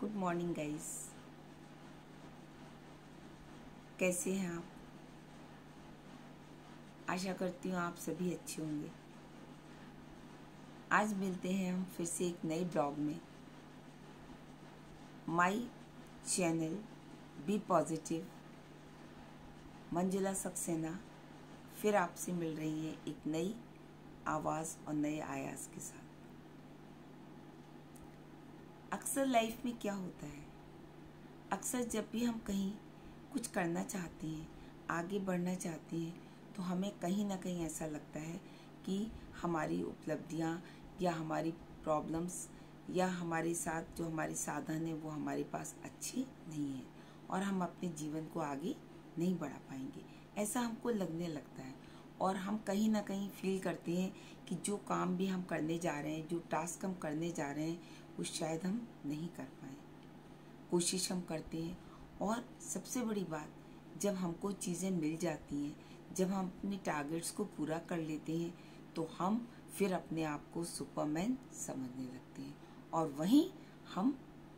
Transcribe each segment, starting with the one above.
Good morning guys. कैसे हैं आप? आशा करती हूँ आप सभी अच्छे होंगे। आज मिलते हैं हम फिर से एक नए ब्लॉग में। My channel be positive Manjula Saxena फिर आपसे मिल रही है एक नई आवाज़ और नए आयास के साथ। अक्सर लाइफ में क्या होता है, अक्सर जब भी हम कहीं कुछ करना चाहते हैं, आगे बढ़ना चाहते हैं, तो हमें कहीं ना कहीं ऐसा लगता है कि हमारी उपलब्धियां या हमारी प्रॉब्लम्स या हमारे साथ जो हमारे साधन है वो हमारे पास अच्छे नहीं है और हम अपने जीवन को आगे नहीं बढ़ा पाएंगे, ऐसा हमको लगने लगता है। और हम कहीं ना कहीं फील करते हैं कि जो काम भी हम करने जा रहे हैं, जो टास्क हम करने जा रहे हैं, वो शायद हम नहीं कर पाए। कोशिश हम करते हैं और सबसे बड़ी बात, जब हमको चीज़ें मिल जाती हैं, जब हम अपने टारगेट्स को पूरा कर लेते हैं, तो हम फिर अपने आप को सुपरमैन समझने लगते हैं और वहीं हम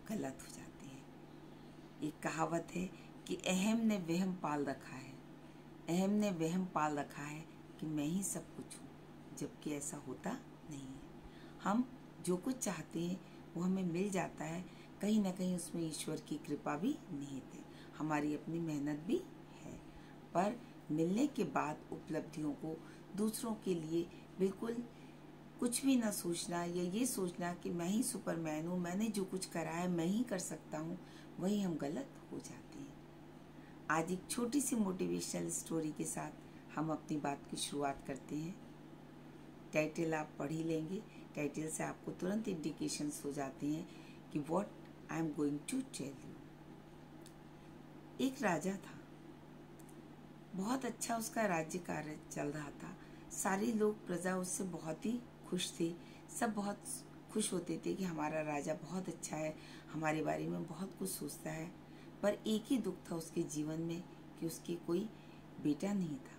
गलत हो जाते हैं। एक कहावत है कि अहम ने वहम पाल रखा है, अहम ने वहम पाल रखा है कि मैं ही सब कुछ हूँ, जबकि ऐसा होता नहीं है। हम जो कुछ चाहते हैं वो हमें मिल जाता है, कहीं ना कहीं उसमें ईश्वर की कृपा भी निहित है, हमारी अपनी मेहनत भी है। पर मिलने के बाद उपलब्धियों को दूसरों के लिए बिल्कुल कुछ भी ना सोचना या ये सोचना कि मैं ही सुपरमैन हूँ, मैंने जो कुछ करा है मैं ही कर सकता हूँ, वही हम गलत हो जाते हैं। आज एक छोटी सी मोटिवेशनल स्टोरी के साथ हम अपनी बात की शुरुआत करते हैं। टाइटल आप पढ़ ही लेंगे, टाइटल से आपको तुरंत इंडिकेशंस हो जाते हैं कि what I am going to tell you. एक राजा था, बहुत अच्छा उसका राज्य कार्य चल रहा था, सारे लोग प्रजा उससे बहुत ही खुश थे, सब बहुत खुश होते थे कि हमारा राजा बहुत अच्छा है, हमारे बारे में बहुत कुछ सोचता है। पर एक ही दुख था उसके जीवन में कि उसके कोई बेटा नहीं था।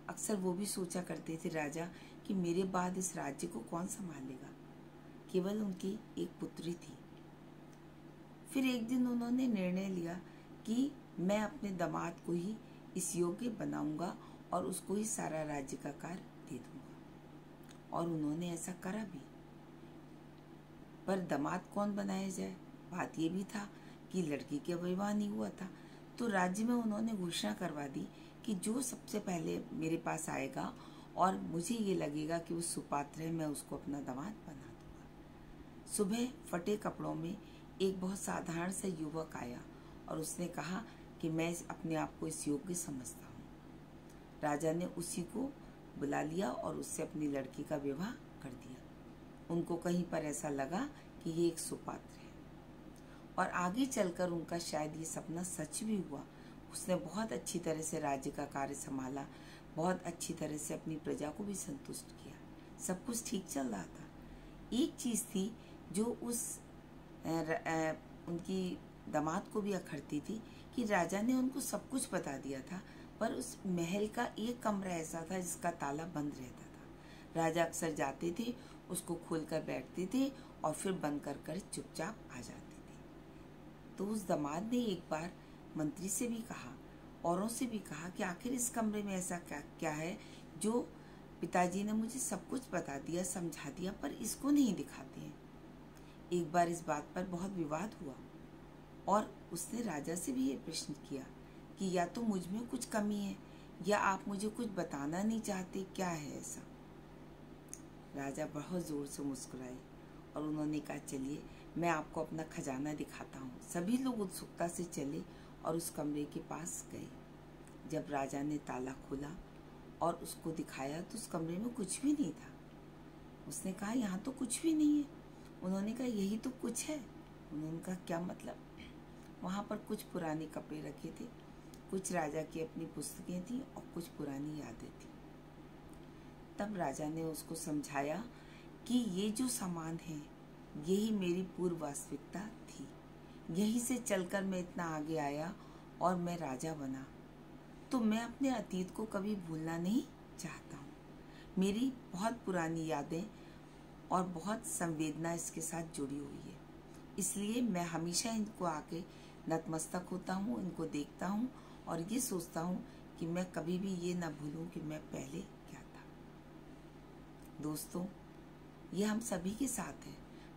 अक्सर वो भी सोचा करते थे राजा कि मेरे बाद इस राज्य को कौन संभालेगा। केवल उनकी एक पुत्री थी। फिर एक दिन उन्होंने निर्णय लिया कि मैं अपने दामाद को ही इस योग्य बनाऊंगा और उसको ही सारा राज्य का कार्य दे दूंगा। और उन्होंने ऐसा करा भी। पर दामाद कौन बनाया जाए, बात ये भी था कि लड़की का विवाह नहीं हुआ था। तो राज्य में उन्होंने घोषणा करवा दी कि जो सबसे पहले मेरे पास आएगा और मुझे ये लगेगा कि वो सुपात्र है, मैं उसको अपना दामाद बना दूंगा। सुबह फटे कपड़ों में एक बहुत साधारण सा युवक आया और उसने कहा कि मैं अपने आप को इस योग्य समझता हूँ। राजा ने उसी को बुला लिया और उससे अपनी लड़की का विवाह कर दिया। उनको कहीं पर ऐसा लगा कि ये एक सुपात्र है और आगे चलकर उनका शायद ये सपना सच भी हुआ। उसने बहुत अच्छी तरह से राज्य का कार्य संभाला, बहुत अच्छी तरह से अपनी प्रजा को भी संतुष्ट किया, सब कुछ ठीक चल रहा था। एक चीज़ थी जो उनकी दामाद को भी अखरती थी कि राजा ने उनको सब कुछ बता दिया था, पर उस महल का एक कमरा ऐसा था जिसका ताला बंद रहता था। राजा अक्सर जाते थे, उसको खोलकर बैठते थे और फिर बंद कर कर चुपचाप आ जाते थे। तो उस दामाद ने एक बार मंत्री से भी कहा, औरों से भी कहा कि आखिर इस कमरे में ऐसा क्या है जो पिताजी ने मुझे सब कुछ बता दिया, समझा दिया, पर इसको नहीं दिखाते हैं। एक बार इस बात पर बहुत विवाद हुआ और उसने राजा से भी ये प्रश्न किया कि या तो मुझ में कुछ कमी है या आप मुझे कुछ बताना नहीं चाहते, क्या है ऐसा। राजा बहुत जोर से मुस्कुराए और उन्होंने कहा, चलिए मैं आपको अपना खजाना दिखाता हूँ। सभी लोग उत्सुकता से चले और उस कमरे के पास गए। जब राजा ने ताला खोला और उसको दिखाया तो उस कमरे में कुछ भी नहीं था। उसने कहा, यहाँ तो कुछ भी नहीं है। उन्होंने कहा, यही तो कुछ है। उन्होंने कहा, क्या मतलब? वहाँ पर कुछ पुराने कपड़े रखे थे, कुछ राजा की अपनी पुस्तकें थी और कुछ पुरानी यादें थी। तब राजा ने उसको समझाया कि ये जो सामान है यही मेरी पूर्व वास्तविकता थी, यहीं से चलकर मैं इतना आगे आया और मैं राजा बना। तो मैं अपने अतीत को कभी भूलना नहीं चाहता हूँ। मेरी बहुत पुरानी यादें और बहुत संवेदना इसके साथ जुड़ी हुई है। इसलिए मैं हमेशा इनको आके नतमस्तक होता हूँ, इनको देखता हूँ और ये सोचता हूँ कि मैं कभी भी ये ना भूलूँ कि मैं पहले क्या था। दोस्तों, ये हम सभी के साथ है।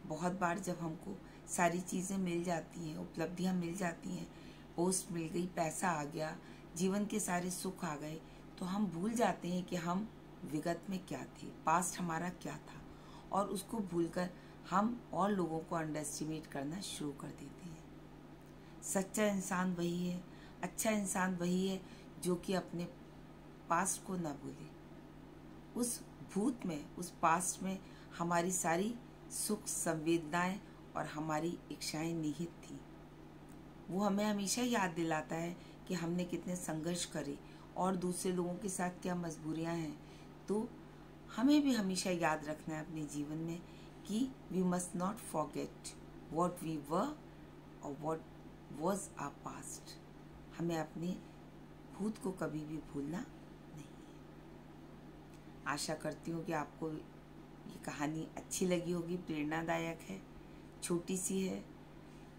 बहुत बार जब हमको सारी चीज़ें मिल जाती हैं, उपलब्धियाँ मिल जाती हैं, पोस्ट मिल गई, पैसा आ गया, जीवन के सारे सुख आ गए, तो हम भूल जाते हैं कि हम विगत में क्या थे, पास्ट हमारा क्या था, और उसको भूलकर हम और लोगों को अंडरएस्टिमेट करना शुरू कर देते हैं। सच्चा इंसान वही है, अच्छा इंसान वही है जो कि अपने पास्ट को ना भूले। उस भूत में, उस पास्ट में हमारी सारी सुख, संवेदनाएं और हमारी इच्छाएं निहित थी। वो हमें हमेशा याद दिलाता है कि हमने कितने संघर्ष करे और दूसरे लोगों के साथ क्या मजबूरियां हैं। तो हमें भी हमेशा याद रखना है अपने जीवन में कि we must not forget what we were और व्हाट वाज आवर पास्ट। हमें अपने भूत को कभी भी भूलना नहीं है। आशा करती हूँ कि आपको ये कहानी अच्छी लगी होगी, प्रेरणादायक है, छोटी सी है,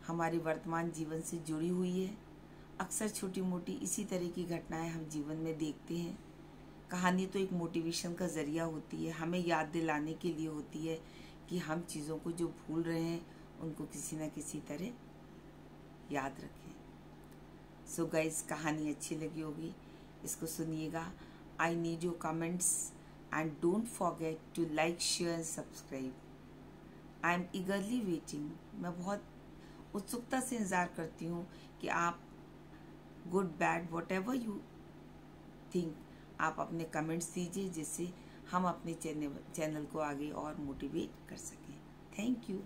हमारे वर्तमान जीवन से जुड़ी हुई है। अक्सर छोटी मोटी इसी तरह की घटनाएं हम जीवन में देखते हैं। कहानी तो एक मोटिवेशन का ज़रिया होती है, हमें याद दिलाने के लिए होती है कि हम चीज़ों को जो भूल रहे हैं उनको किसी न किसी तरह याद रखें। सो गाइस, कहानी अच्छी लगी होगी, इसको सुनिएगा। I need your comments and don't forget to like, share and subscribe. I am eagerly waiting. मैं बहुत उत्सुकता से इंतज़ार करती हूँ कि आप good bad whatever you think, आप अपने कमेंट्स दीजिए, जिससे हम अपने चैनल को आगे और मोटिवेट कर सकें। Thank you.